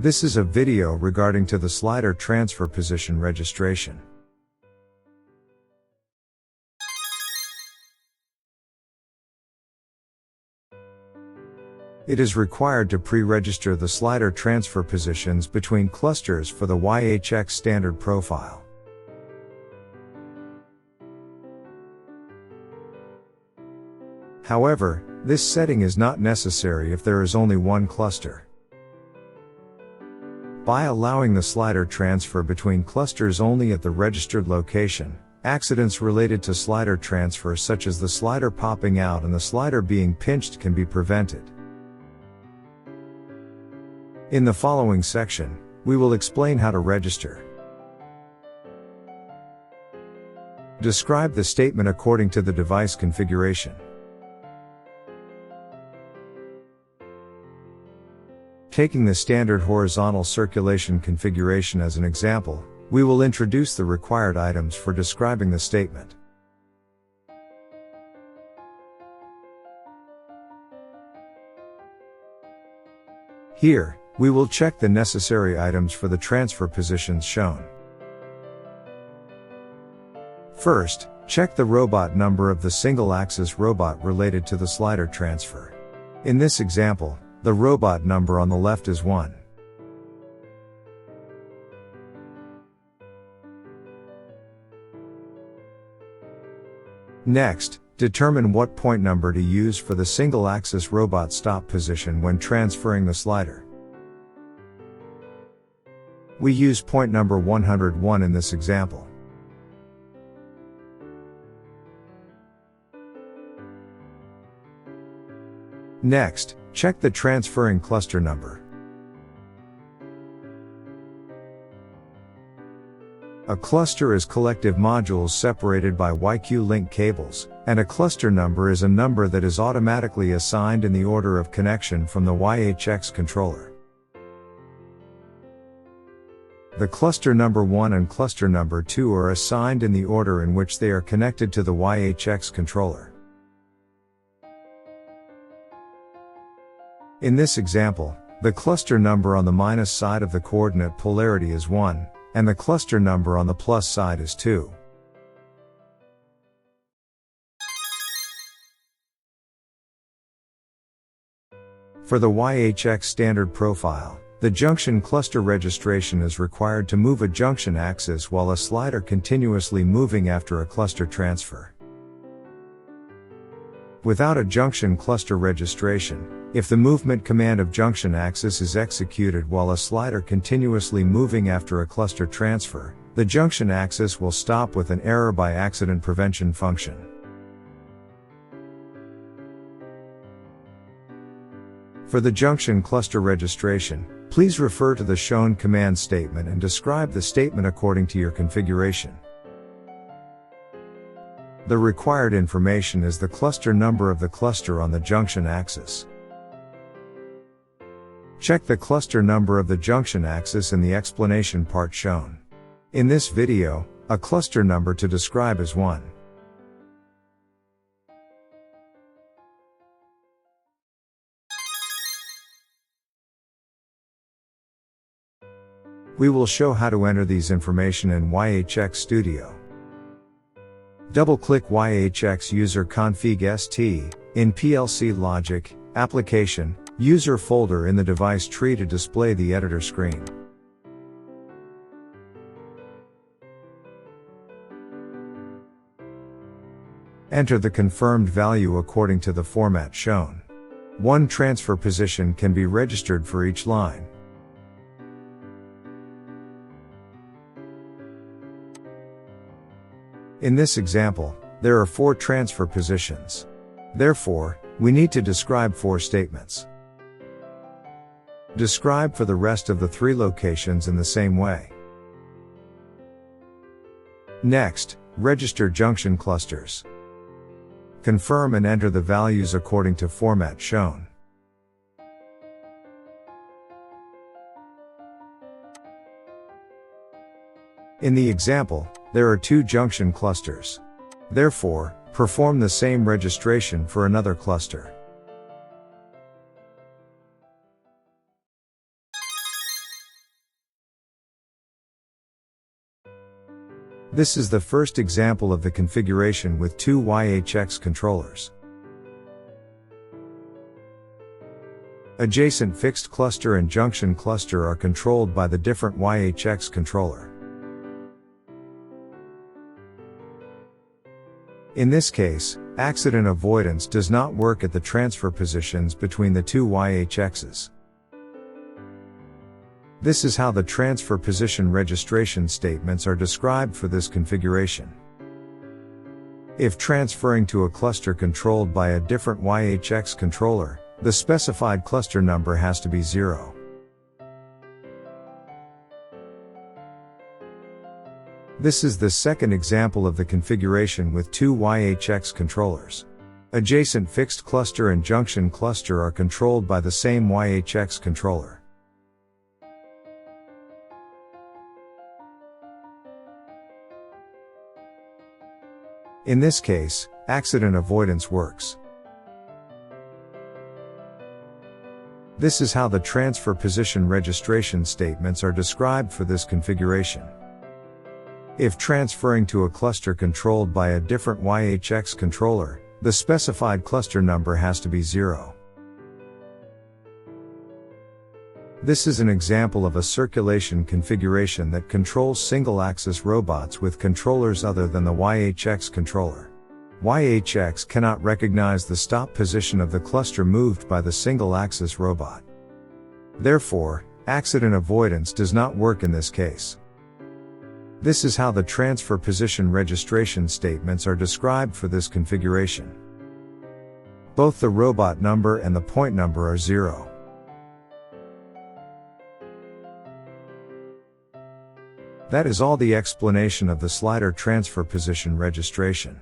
This is a video regarding to the slider transfer position registration. It is required to pre-register the slider transfer positions between clusters for the YHX standard profile. However, this setting is not necessary if there is only one cluster. By allowing the slider transfer between clusters only at the registered location, accidents related to slider transfer such as the slider popping out and the slider being pinched can be prevented. In the following section, we will explain how to register. Describe the statement according to the device configuration. Taking the standard horizontal circulation configuration as an example, we will introduce the required items for describing the statement. Here, we will check the necessary items for the transfer positions shown. First, check the robot number of the single-axis robot related to the slider transfer. In this example, the robot number on the left is 1. Next, determine what point number to use for the single-axis robot stop position when transferring the slider. We use point number 101 in this example. Next, check the transferring cluster number. A cluster is collective modules separated by YQ-link cables, and a cluster number is a number that is automatically assigned in the order of connection from the YHX controller. The cluster number 1 and cluster number 2 are assigned in the order in which they are connected to the YHX controller. In this example, the cluster number on the minus side of the coordinate polarity is 1, and the cluster number on the plus side is 2. For the YHX standard profile, the junction cluster registration is required to move a junction axis while a slider continuously moving after a cluster transfer. Without a junction cluster registration, if the movement command of junction axis is executed while a slider continuously moving after a cluster transfer, the junction axis will stop with an error by accident prevention function. For the junction cluster registration, please refer to the shown command statement and describe the statement according to your configuration. The required information is the cluster number of the cluster on the junction axis. Check the cluster number of the junction axis in the explanation part shown. In this video, a cluster number to describe is 1. We will show how to enter these information in YHX Studio. Double-click YHX User Config ST, in PLC Logic, Application, User folder in the device tree to display the editor screen. Enter the confirmed value according to the format shown. One transfer position can be registered for each line. In this example, there are 4 transfer positions. Therefore, we need to describe 4 statements. Describe for the rest of the 3 locations in the same way. Next, register junction clusters. Confirm and enter the values according to format shown. In the example, there are 2 junction clusters. Therefore, perform the same registration for another cluster. This is the first example of the configuration with two YHX controllers. Adjacent fixed cluster and junction cluster are controlled by the different YHX controller. In this case, accident avoidance does not work at the transfer positions between the two YHXs. This is how the transfer position registration statements are described for this configuration. If transferring to a cluster controlled by a different YHX controller, the specified cluster number has to be 0. This is the second example of the configuration with two YHX controllers. Adjacent fixed cluster and junction cluster are controlled by the same YHX controller. In this case, accident avoidance works. This is how the transfer position registration statements are described for this configuration. If transferring to a cluster controlled by a different YHX controller, the specified cluster number has to be 0. This is an example of a circulation configuration that controls single-axis robots with controllers other than the YHX controller. YHX cannot recognize the stop position of the cluster moved by the single-axis robot. Therefore, accident avoidance does not work in this case. This is how the transfer position registration statements are described for this configuration. Both the robot number and the point number are 0. That is all the explanation of the slider transfer position registration.